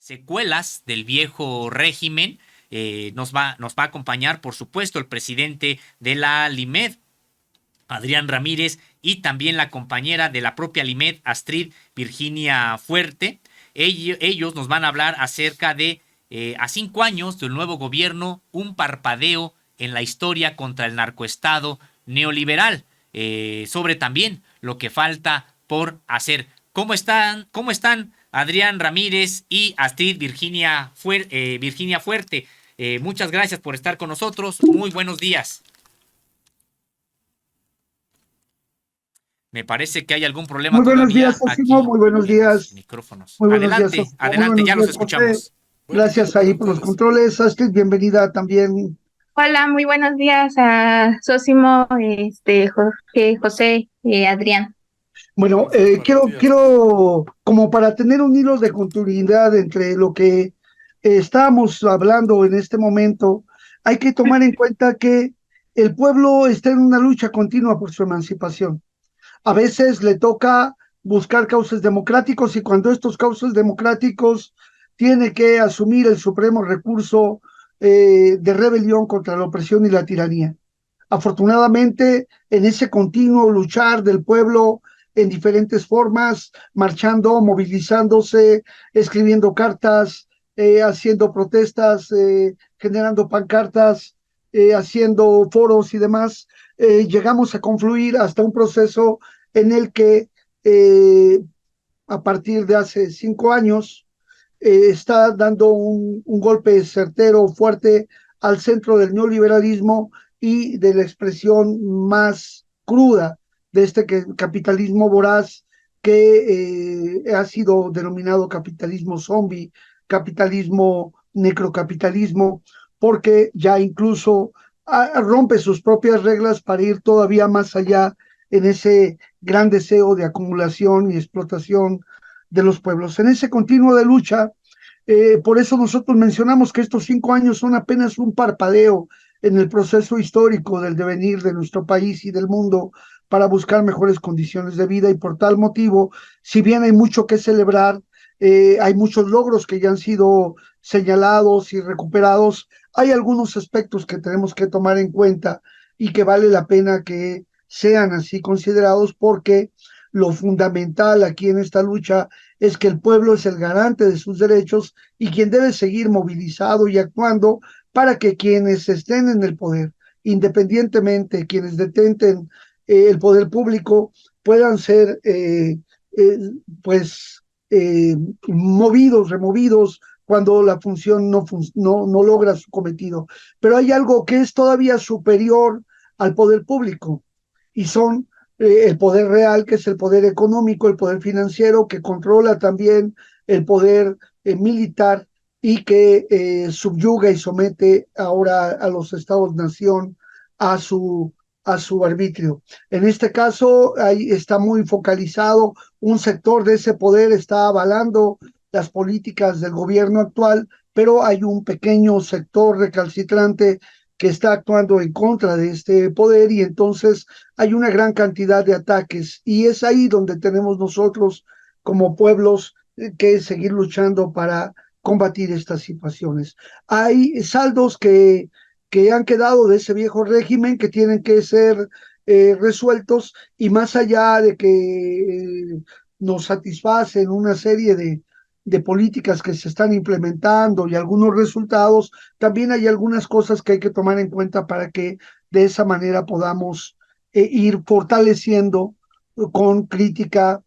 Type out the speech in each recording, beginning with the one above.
secuelas del viejo régimen. Nos va a acompañar, por supuesto, el presidente de la Limed, Adrián Ramírez, y también la compañera de la propia Limed, Astrid Virginia Fuerte. Ellos nos van a hablar acerca de, a 5 años del nuevo gobierno, un parpadeo en la historia contra el narcoestado neoliberal, sobre también lo que falta por hacer. ¿Cómo están? ¿Cómo están Adrián Ramírez y Astrid Virginia Fuerte? Muchas gracias por estar con nosotros. Muy buenos días. Me parece que hay algún problema Muy buenos días, todavía Sosimo, aquí muy buenos en los días, micrófonos. muy buenos días, Adelante, Sosimo, muy adelante, buenos ya los días, José. escuchamos. Gracias ahí por los controles. Astrid, bienvenida también. Hola, muy buenos días a Sosimo, Jorge, José, Adrián. Bueno, quiero, como para tener un hilo de continuidad entre lo que estamos hablando en este momento, hay que tomar en cuenta que el pueblo está en una lucha continua por su emancipación. A veces le toca buscar cauces democráticos y cuando estos cauces democráticos tiene que asumir el supremo recurso de rebelión contra la opresión y la tiranía. Afortunadamente, en ese continuo luchar del pueblo en diferentes formas, marchando, movilizándose, escribiendo cartas, haciendo protestas, generando pancartas, haciendo foros y demás, llegamos a confluir hasta un proceso en el que a partir de hace 5 años está dando un golpe certero, fuerte al centro del neoliberalismo y de la expresión más cruda de este capitalismo voraz que ha sido denominado capitalismo zombie, capitalismo necrocapitalismo, porque ya incluso rompe sus propias reglas para ir todavía más allá en ese gran deseo de acumulación y explotación de los pueblos. En ese continuo de lucha, por eso nosotros mencionamos que estos 5 años son apenas un parpadeo en el proceso histórico del devenir de nuestro país y del mundo para buscar mejores condiciones de vida y por tal motivo, si bien hay mucho que celebrar, hay muchos logros que ya han sido señalados y recuperados, hay algunos aspectos que tenemos que tomar en cuenta y que vale la pena que sean así considerados porque lo fundamental aquí en esta lucha es que el pueblo es el garante de sus derechos y quien debe seguir movilizado y actuando para que quienes estén en el poder, independientemente quienes detenten el poder público, puedan ser eh, pues movidos, removidos cuando la función no logra su cometido. Pero hay algo que es todavía superior al poder público y son el poder real, que es el poder económico, el poder financiero, que controla también el poder militar y que subyuga y somete ahora a los estados-nación a su arbitrio. En este caso, ahí está muy focalizado, un sector de ese poder está avalando las políticas del gobierno actual, pero hay un pequeño sector recalcitrante que está actuando en contra de este poder y entonces hay una gran cantidad de ataques y es ahí donde tenemos nosotros como pueblos que seguir luchando para combatir estas situaciones. Hay saldos que han quedado de ese viejo régimen que tienen que ser resueltos y más allá de que nos satisfacen una serie de políticas que se están implementando y algunos resultados, también hay algunas cosas que hay que tomar en cuenta para que de esa manera podamos ir fortaleciendo con crítica,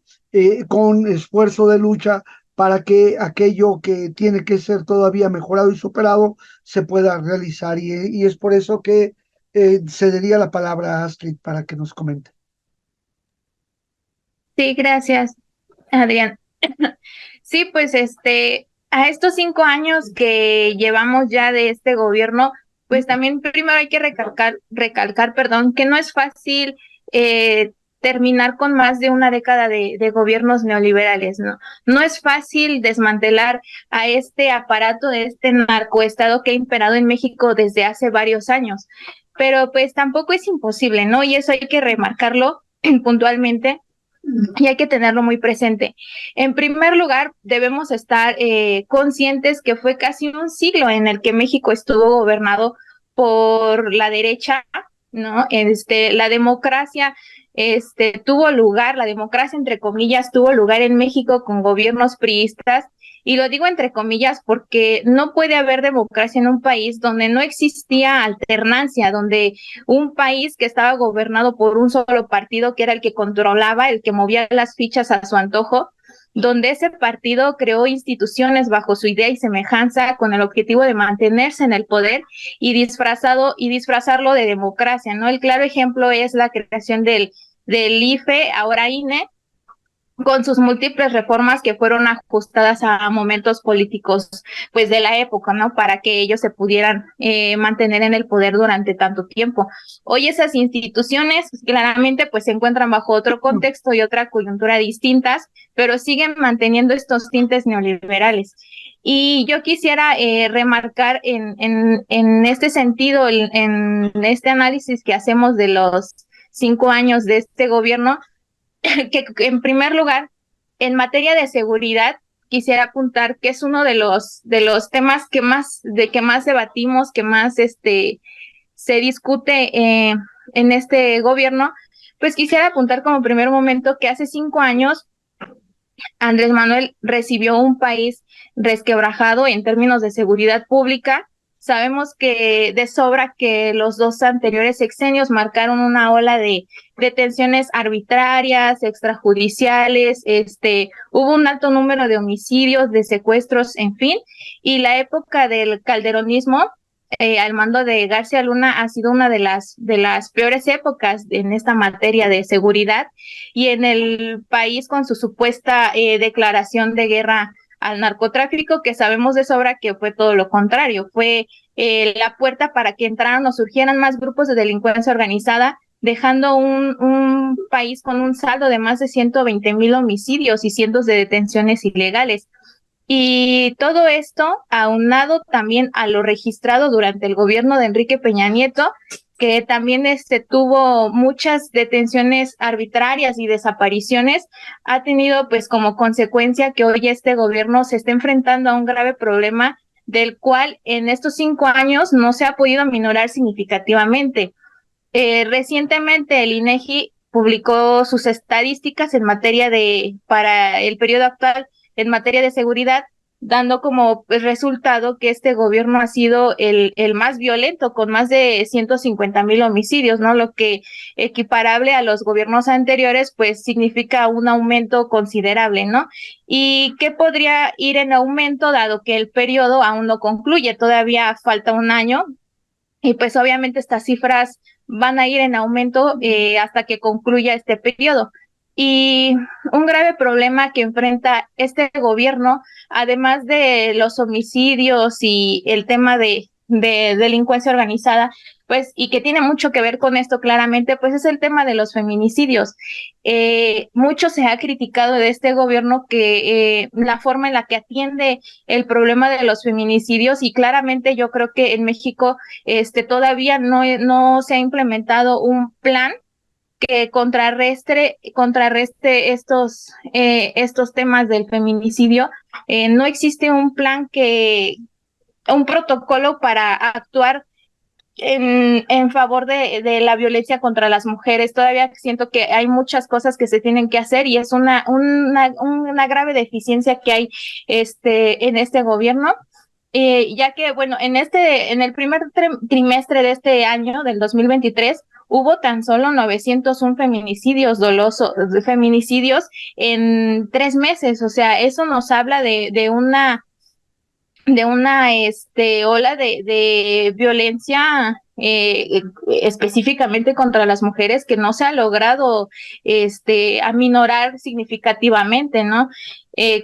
con esfuerzo de lucha, para que aquello que tiene que ser todavía mejorado y superado se pueda realizar. Y es por eso que cedería la palabra a Astrid para que nos comente. Sí, gracias, Adrián. Sí, pues a estos 5 años que llevamos ya de este gobierno, pues también primero hay que recalcar, perdón, que no es fácil terminar con más de una década de gobiernos neoliberales, ¿no? No es fácil desmantelar a este aparato de este narcoestado que ha imperado en México desde hace varios años, pero pues tampoco es imposible, ¿no? Y eso hay que remarcarlo puntualmente y hay que tenerlo muy presente. En primer lugar, debemos estar conscientes que fue casi un siglo en el que México estuvo gobernado por la derecha, ¿no? La democracia tuvo lugar, la democracia entre comillas tuvo lugar en México con gobiernos priistas, y lo digo entre comillas porque no puede haber democracia en un país donde no existía alternancia, donde un país que estaba gobernado por un solo partido, que era el que controlaba, el que movía las fichas a su antojo, donde ese partido creó instituciones bajo su idea y semejanza con el objetivo de mantenerse en el poder y disfrazarlo de democracia, ¿no? El claro ejemplo es la creación del IFE, ahora INE, con sus múltiples reformas que fueron ajustadas a momentos políticos pues de la época, ¿no? Para que ellos se pudieran mantener en el poder durante tanto tiempo. Hoy esas instituciones claramente pues se encuentran bajo otro contexto y otra coyuntura distintas, pero siguen manteniendo estos tintes neoliberales. Y yo quisiera remarcar en este sentido, en este análisis que hacemos de los 5 años de este gobierno, que en primer lugar, en materia de seguridad, quisiera apuntar que es uno de los temas que más debatimos, que más se discute en este gobierno. Pues quisiera apuntar como primer momento que hace 5 años Andrés Manuel recibió un país resquebrajado en términos de seguridad pública. Sabemos que de sobra que los 2 anteriores sexenios marcaron una ola de detenciones arbitrarias, extrajudiciales, hubo un alto número de homicidios, de secuestros, en fin, y la época del calderonismo al mando de García Luna ha sido una de las peores épocas en esta materia de seguridad, y en el país con su supuesta declaración de guerra al narcotráfico, que sabemos de sobra que fue todo lo contrario, fue la puerta para que entraran o surgieran más grupos de delincuencia organizada, dejando un país con un saldo de más de 120,000 homicidios y cientos de detenciones ilegales. Y todo esto aunado también a lo registrado durante el gobierno de Enrique Peña Nieto, que también tuvo muchas detenciones arbitrarias y desapariciones, ha tenido pues como consecuencia que hoy este gobierno se está enfrentando a un grave problema del cual en estos 5 años no se ha podido minorar significativamente. Recientemente el INEGI publicó sus estadísticas para el periodo actual en materia de seguridad, dando como resultado que este gobierno ha sido el más violento, con más de 150,000 homicidios, ¿no? Lo que equiparable a los gobiernos anteriores, pues significa un aumento considerable, ¿no? ¿Y qué podría ir en aumento, dado que el periodo aún no concluye? Todavía falta un año, y pues obviamente estas cifras van a ir en aumento hasta que concluya este periodo. Y un grave problema que enfrenta este gobierno, además de los homicidios y el tema de delincuencia organizada, pues, y que tiene mucho que ver con esto claramente, pues es el tema de los feminicidios. Mucho se ha criticado de este gobierno que la forma en la que atiende el problema de los feminicidios, y claramente yo creo que en México todavía no se ha implementado un plan que contrarreste estos temas del feminicidio. No existe un plan un protocolo para actuar en favor de la violencia contra las mujeres. Todavía siento que hay muchas cosas que se tienen que hacer, y es una grave deficiencia que hay en este gobierno. Ya que, bueno, en el primer trimestre de este año, del 2023, hubo tan solo 901 feminicidios en 3 meses. O sea, eso nos habla de una ola de violencia específicamente contra las mujeres, que no se ha logrado aminorar significativamente, ¿no?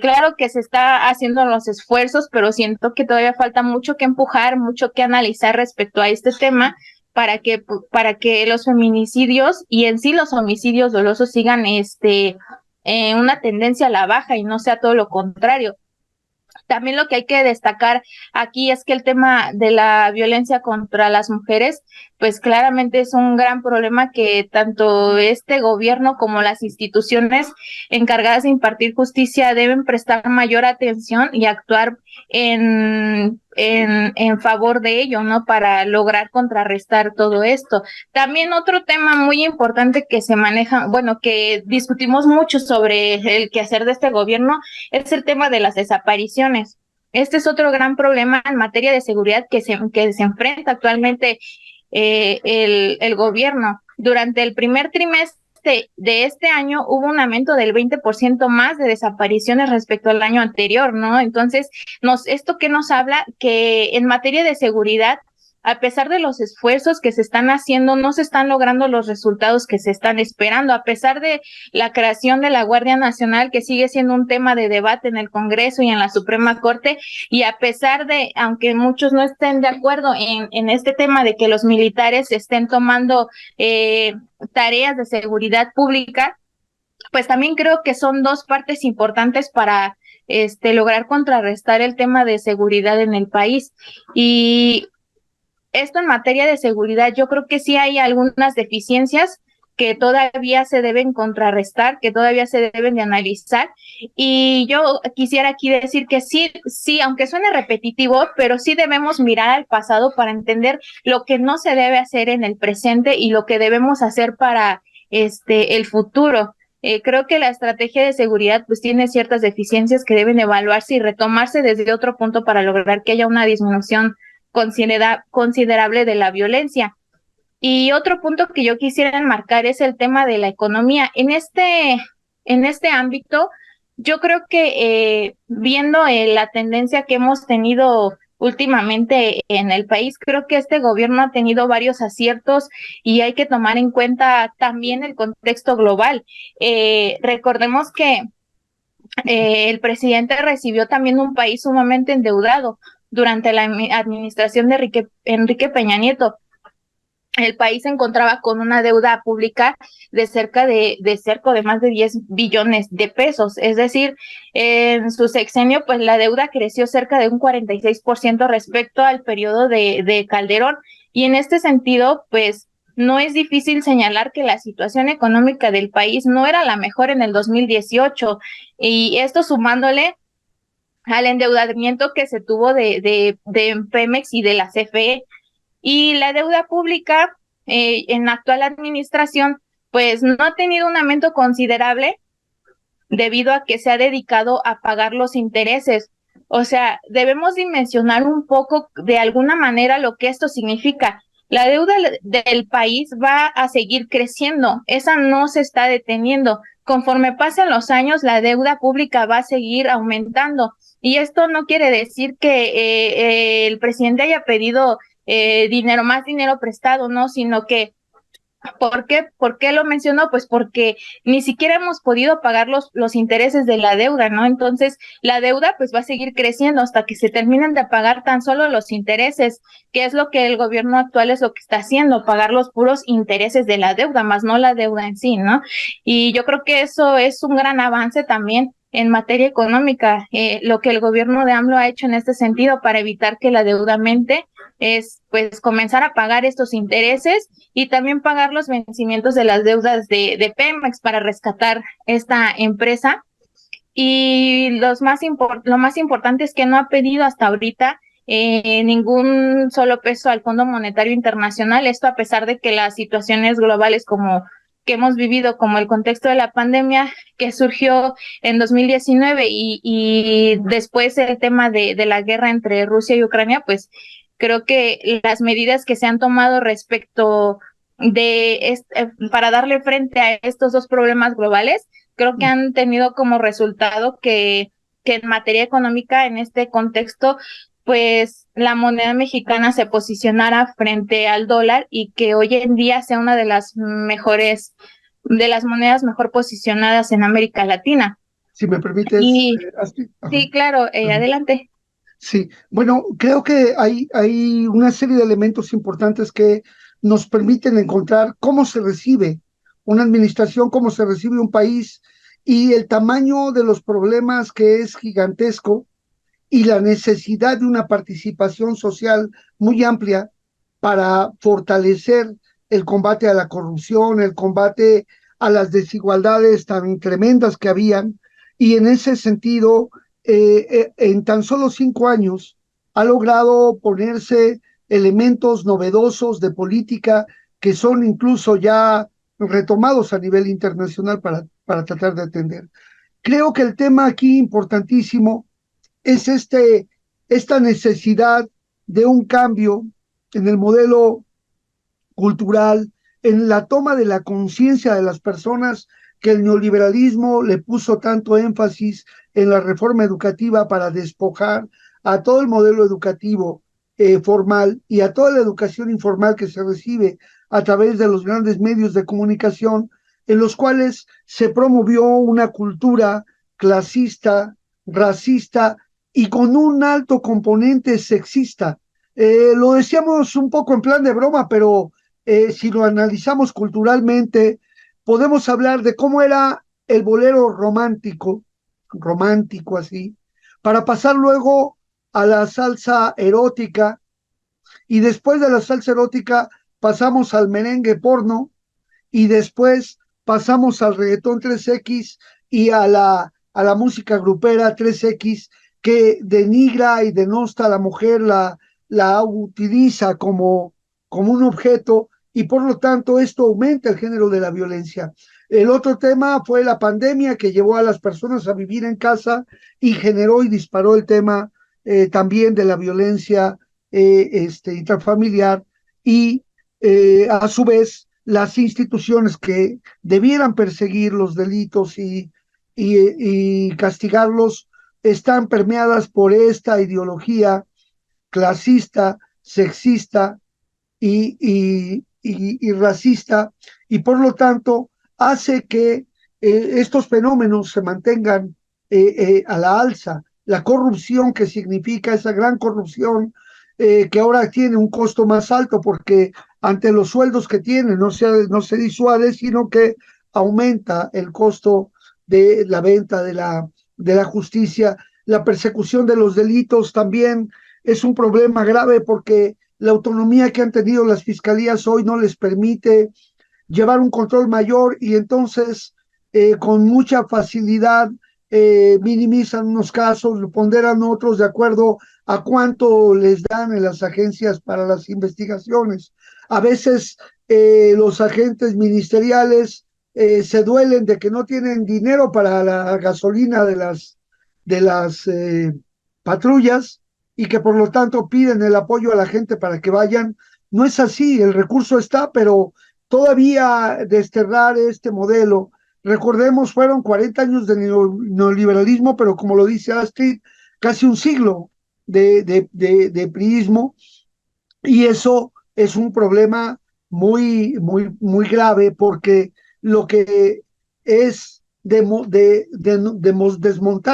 Claro que se está haciendo los esfuerzos, pero siento que todavía falta mucho que empujar, mucho que analizar respecto a este tema, para que los feminicidios y en sí los homicidios dolosos sigan una tendencia a la baja y no sea todo lo contrario. También lo que hay que destacar aquí es que el tema de la violencia contra las mujeres, pues claramente es un gran problema que tanto este gobierno como las instituciones encargadas de impartir justicia deben prestar mayor atención y actuar en favor de ello, ¿no? Para lograr contrarrestar todo esto. También otro tema muy importante que se maneja, bueno, que discutimos mucho sobre el quehacer de este gobierno es el tema de las desapariciones. Este es otro gran problema en materia de seguridad que se enfrenta actualmente el gobierno. Durante el primer trimestre de este año hubo un aumento del 20% más de desapariciones respecto al año anterior, ¿no? Entonces, ¿esto qué nos habla? Que en materia de seguridad, a pesar de los esfuerzos que se están haciendo, no se están logrando los resultados que se están esperando, a pesar de la creación de la Guardia Nacional, que sigue siendo un tema de debate en el Congreso y en la Suprema Corte, y a pesar de, aunque muchos no estén de acuerdo en este tema de que los militares estén tomando tareas de seguridad pública, pues también creo que son dos partes importantes para lograr contrarrestar el tema de seguridad en el país. Y esto en materia de seguridad, yo creo que sí hay algunas deficiencias que todavía se deben contrarrestar, que todavía se deben de analizar. Y yo quisiera aquí decir que sí, aunque suene repetitivo, pero sí debemos mirar al pasado para entender lo que no se debe hacer en el presente y lo que debemos hacer para el futuro. Creo que la estrategia de seguridad pues tiene ciertas deficiencias que deben evaluarse y retomarse desde otro punto para lograr que haya una disminución considerable de la violencia. Y otro punto que yo quisiera enmarcar es el tema de la economía. En este ámbito, yo creo que viendo la tendencia que hemos tenido últimamente en el país, creo que este gobierno ha tenido varios aciertos y hay que tomar en cuenta también el contexto global. Recordemos que el presidente recibió también un país sumamente endeudado durante la administración de Enrique Peña Nieto. El país se encontraba con una deuda pública de cerca de más de 10 billones de pesos. Es decir, en su sexenio, pues la deuda creció cerca de un 46% respecto al periodo de Calderón. Y en este sentido, pues no es difícil señalar que la situación económica del país no era la mejor en el 2018. Y esto sumándole al endeudamiento que se tuvo de Pemex y de la CFE. Y la deuda pública en la actual administración, pues no ha tenido un aumento considerable debido a que se ha dedicado a pagar los intereses. O sea, debemos dimensionar un poco de alguna manera lo que esto significa. La deuda del país va a seguir creciendo, esa no se está deteniendo. Conforme pasen los años, la deuda pública va a seguir aumentando. Y esto no quiere decir que el presidente haya pedido más dinero prestado, ¿no? Sino que, ¿por qué lo mencionó? Pues porque ni siquiera hemos podido pagar los intereses de la deuda, ¿no? Entonces, la deuda pues va a seguir creciendo hasta que se terminen de pagar tan solo los intereses, que es lo que el gobierno actual es lo que está haciendo, pagar los puros intereses de la deuda, más no la deuda en sí, ¿no? Y yo creo que eso es un gran avance también en materia económica, lo que el gobierno de AMLO ha hecho en este sentido para evitar que la deuda aumente es pues comenzar a pagar estos intereses y también pagar los vencimientos de las deudas de Pemex para rescatar esta empresa. Y lo más importante es que no ha pedido hasta ahorita ningún solo peso al Fondo Monetario Internacional, esto a pesar de que las situaciones globales como que hemos vivido, como el contexto de la pandemia que surgió en 2019 y después el tema de la guerra entre Rusia y Ucrania, pues creo que las medidas que se han tomado respecto para darle frente a estos dos problemas globales, creo que han tenido como resultado que en materia económica, en este contexto, pues la moneda mexicana se posicionara frente al dólar y que hoy en día sea una de las monedas mejor posicionadas en América Latina. Si me permites, Y Astrid. sí, claro, adelante. Sí, bueno, creo que hay una serie de elementos importantes que nos permiten encontrar cómo se recibe una administración, cómo se recibe un país y el tamaño de los problemas que es gigantesco y la necesidad de una participación social muy amplia para fortalecer el combate a la corrupción, el combate a las desigualdades tan tremendas que habían, y en ese sentido, en tan solo 5 años, ha logrado ponerse elementos novedosos de política que son incluso ya retomados a nivel internacional para tratar de atender. Creo que el tema aquí importantísimo es esta necesidad de un cambio en el modelo cultural, en la toma de la conciencia de las personas, que el neoliberalismo le puso tanto énfasis en la reforma educativa para despojar a todo el modelo educativo formal y a toda la educación informal que se recibe a través de los grandes medios de comunicación, en los cuales se promovió una cultura clasista, racista y con un alto componente sexista. Lo decíamos un poco en plan de broma, pero si lo analizamos culturalmente, podemos hablar de cómo era el bolero romántico, romántico así, para pasar luego a la salsa erótica, y después de la salsa erótica pasamos al merengue porno, y después pasamos al reggaetón 3X y a la música grupera 3X, que denigra y denosta a la mujer, la utiliza como un objeto, y por lo tanto esto aumenta el género de la violencia. El otro tema fue la pandemia, que llevó a las personas a vivir en casa y generó y disparó el tema también de la violencia intrafamiliar, y a su vez las instituciones que debieran perseguir los delitos y castigarlos están permeadas por esta ideología clasista, sexista y racista, y por lo tanto hace que estos fenómenos se mantengan a la alza. La corrupción, que significa esa gran corrupción que ahora tiene un costo más alto, porque ante los sueldos que tiene no se disuade, sino que aumenta el costo de la venta de la justicia. La persecución de los delitos también es un problema grave, porque la autonomía que han tenido las fiscalías hoy no les permite llevar un control mayor, y entonces con mucha facilidad minimizan unos casos, ponderan otros de acuerdo a cuánto les dan en las agencias para las investigaciones. A veces los agentes ministeriales se duelen de que no tienen dinero para la gasolina de las patrullas, y que por lo tanto piden el apoyo a la gente para que vayan. No es así, el recurso está, pero todavía desterrar este modelo. Recordemos, fueron 40 años de neoliberalismo, pero como lo dice Astrid, casi un siglo de priismo, y eso es un problema muy, muy, muy grave, porque lo que es desmontar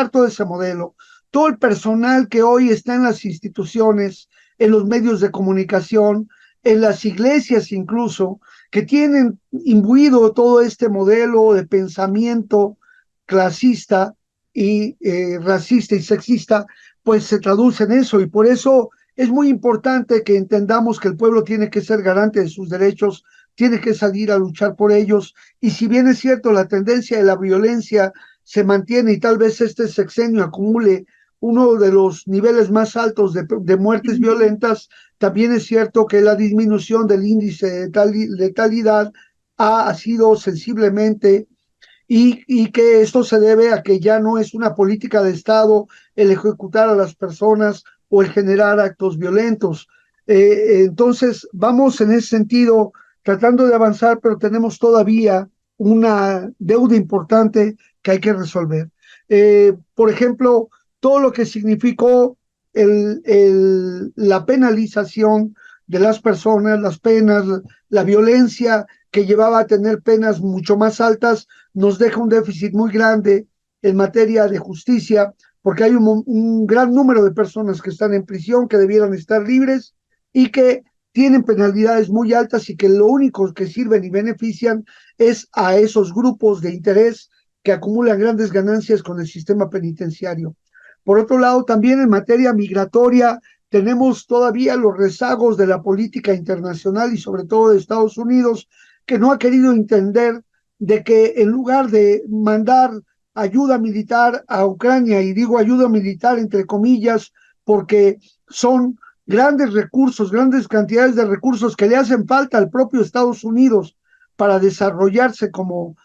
todo ese modelo, todo el personal que hoy está en las instituciones, en los medios de comunicación, en las iglesias incluso, que tienen imbuido todo este modelo de pensamiento clasista y racista y sexista, pues se traduce en eso. Y por eso es muy importante que entendamos que el pueblo tiene que ser garante de sus derechos, tiene que salir a luchar por ellos. Y si bien es cierto, la tendencia de la violencia se mantiene, y tal vez este sexenio acumule uno de los niveles más altos de muertes violentas, también es cierto que la disminución del índice de letalidad ha sido sensiblemente, y que esto se debe a que ya no es una política de Estado el ejecutar a las personas o el generar actos violentos. Entonces, vamos en ese sentido tratando de avanzar, pero tenemos todavía una deuda importante que hay que resolver. Por ejemplo, todo lo que significó la penalización de las personas, las penas, la violencia que llevaba a tener penas mucho más altas, nos deja un déficit muy grande en materia de justicia, porque hay un gran número de personas que están en prisión, que debieran estar libres y que tienen penalidades muy altas, y que lo único que sirven y benefician es a esos grupos de interés que acumulan grandes ganancias con el sistema penitenciario. Por otro lado, también en materia migratoria, tenemos todavía los rezagos de la política internacional y sobre todo de Estados Unidos, que no ha querido entender de que en lugar de mandar ayuda militar a Ucrania, y digo ayuda militar entre comillas, porque son grandes recursos, grandes cantidades de recursos que le hacen falta al propio Estados Unidos para desarrollarse como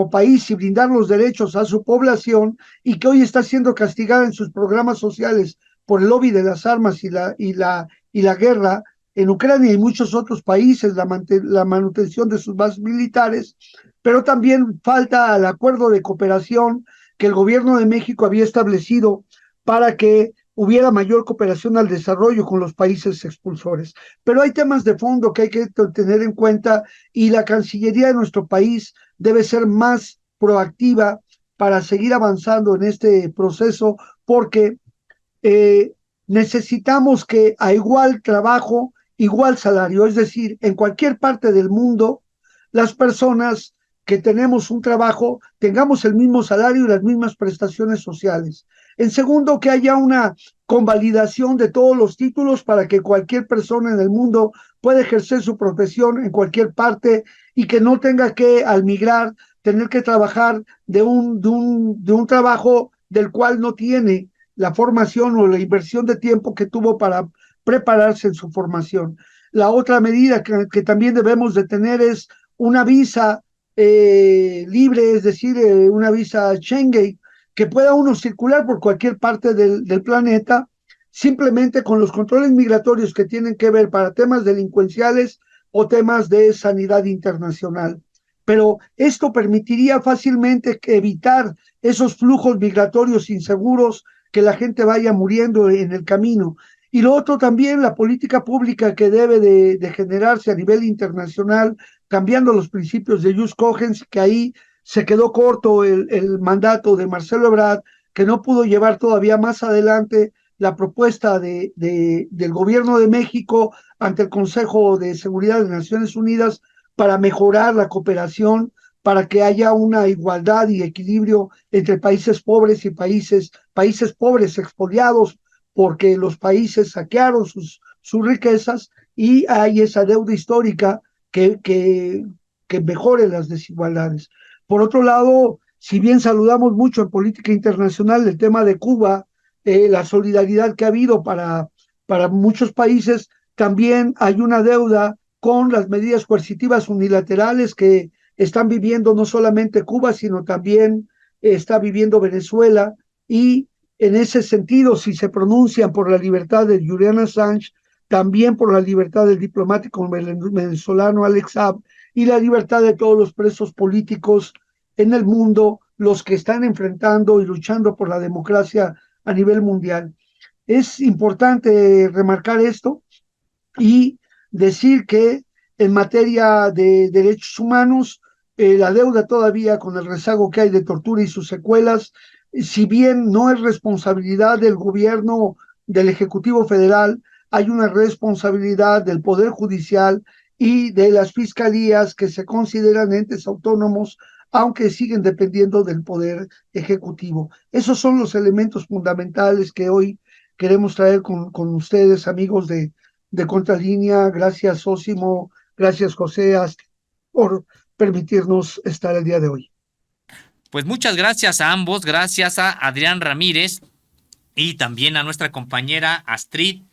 país y brindar los derechos a su población, y que hoy está siendo castigada en sus programas sociales por el lobby de las armas y la guerra en Ucrania y muchos otros países, la manutención de sus bases militares, pero también falta el acuerdo de cooperación que el gobierno de México había establecido para que hubiera mayor cooperación al desarrollo con los países expulsores. Pero hay temas de fondo que hay que tener en cuenta, y la Cancillería de nuestro país debe ser más proactiva para seguir avanzando en este proceso, porque eh, necesitamos que a igual trabajo, igual salario, es decir, en cualquier parte del mundo, las personas que tenemos un trabajo tengamos el mismo salario y las mismas prestaciones sociales. En segundo, que haya una convalidación de todos los títulos para que cualquier persona en el mundo pueda ejercer su profesión en cualquier parte, y que no tenga que, al migrar, tener que trabajar de un trabajo del cual no tiene la formación o la inversión de tiempo que tuvo para prepararse en su formación. La otra medida que también debemos de tener es una visa libre, es decir, una visa Schengen, que pueda uno circular por cualquier parte del planeta, simplemente con los controles migratorios que tienen que ver para temas delincuenciales o temas de sanidad internacional. Pero esto permitiría fácilmente evitar esos flujos migratorios inseguros, que la gente vaya muriendo en el camino. Y lo otro también, la política pública que debe de generarse a nivel internacional, cambiando los principios de Jus Cogens, que ahí se quedó corto el mandato de Marcelo Ebrard, que no pudo llevar todavía más adelante la propuesta del gobierno de México ante el Consejo de Seguridad de Naciones Unidas para mejorar la cooperación, para que haya una igualdad y equilibrio entre países pobres y países pobres expoliados porque los países saquearon sus riquezas, y hay esa deuda histórica que mejore las desigualdades. Por otro lado, si bien saludamos mucho en política internacional el tema de Cuba, la solidaridad que ha habido para muchos países, también hay una deuda con las medidas coercitivas unilaterales que están viviendo no solamente Cuba, sino también está viviendo Venezuela, y en ese sentido, si se pronuncian por la libertad de Julian Assange, también por la libertad del diplomático venezolano Alex Saab y la libertad de todos los presos políticos en el mundo, los que están enfrentando y luchando por la democracia a nivel mundial. Es importante remarcar esto y decir que en materia de derechos humanos, la deuda todavía con el rezago que hay de tortura y sus secuelas, si bien no es responsabilidad del gobierno del Ejecutivo Federal, hay una responsabilidad del Poder Judicial y de las fiscalías, que se consideran entes autónomos, aunque siguen dependiendo del Poder Ejecutivo. Esos son los elementos fundamentales que hoy queremos traer con ustedes, amigos de Contralínea. Gracias, Sósimo. Gracias, José, por permitirnos estar el día de hoy. Pues muchas gracias a ambos, gracias a Adrián Ramírez y también a nuestra compañera Astrid.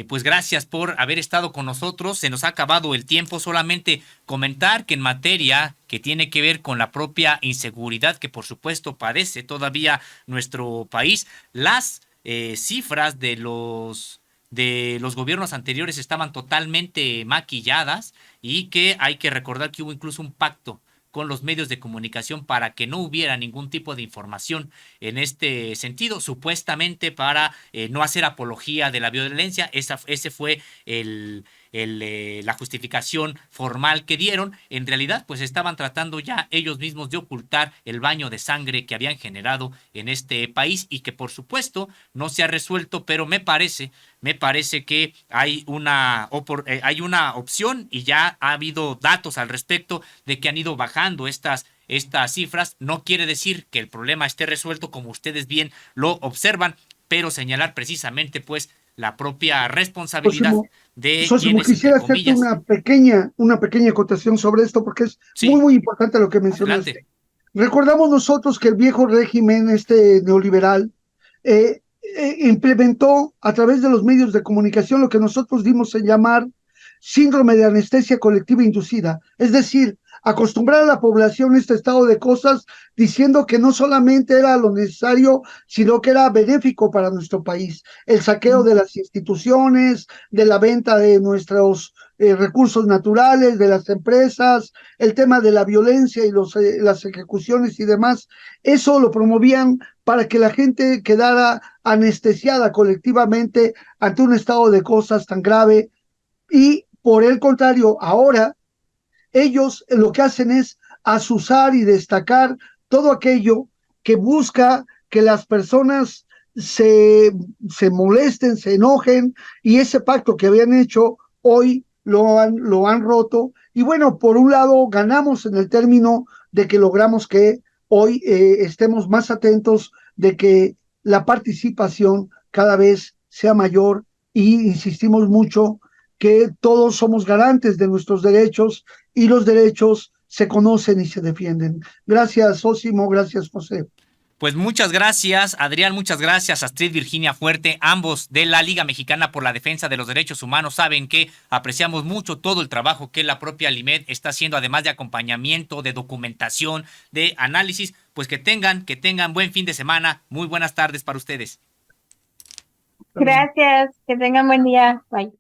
Pues gracias por haber estado con nosotros. Se nos ha acabado el tiempo. Solamente comentar que en materia que tiene que ver con la propia inseguridad que por supuesto padece todavía nuestro país, las cifras de los gobiernos anteriores estaban totalmente maquilladas, y que hay que recordar que hubo incluso un pacto con los medios de comunicación para que no hubiera ningún tipo de información en este sentido, supuestamente para no hacer apología de la violencia. Ese fue la justificación formal que dieron. En realidad, pues estaban tratando ya ellos mismos de ocultar el baño de sangre que habían generado en este país, y que por supuesto no se ha resuelto, pero me parece que hay una opción, y ya ha habido datos al respecto de que han ido bajando estas cifras. No quiere decir que el problema esté resuelto, como ustedes bien lo observan. pero señalar precisamente pues la propia responsabilidad Sósimo, de Sósimo, quienes, entre quisiera hacerte comillas, una pequeña acotación sobre esto porque es muy, sí, muy importante lo que adelante. mencionaste. Recordamos nosotros que el viejo régimen, este neoliberal, implementó a través de los medios de comunicación lo que nosotros dimos en llamar síndrome de anestesia colectiva inducida, es decir, acostumbrar a la población a este estado de cosas diciendo que no solamente era lo necesario, sino que era benéfico para nuestro país. El saqueo de las instituciones, de la venta de nuestros recursos naturales, de las empresas, el tema de la violencia y las ejecuciones y demás, eso lo promovían para que la gente quedara anestesiada colectivamente ante un estado de cosas tan grave y por el contrario, ahora ellos lo que hacen es azuzar y destacar todo aquello que busca que las personas se molesten, se enojen y ese pacto que habían hecho hoy lo han roto. Y bueno, por un lado ganamos en el término de que logramos que hoy estemos más atentos de que la participación cada vez sea mayor y insistimos mucho que todos somos garantes de nuestros derechos y los derechos se conocen y se defienden. Gracias, Osimo, gracias, José. Pues muchas gracias, Adrián, muchas gracias, Astrid, Virginia Fuerte, ambos de la Liga Mexicana por la Defensa de los Derechos Humanos. Saben que apreciamos mucho todo el trabajo que la propia Limed está haciendo, además de acompañamiento, de documentación, de análisis. Pues que tengan buen fin de semana. Muy buenas tardes para ustedes. Gracias, que tengan buen día. Bye.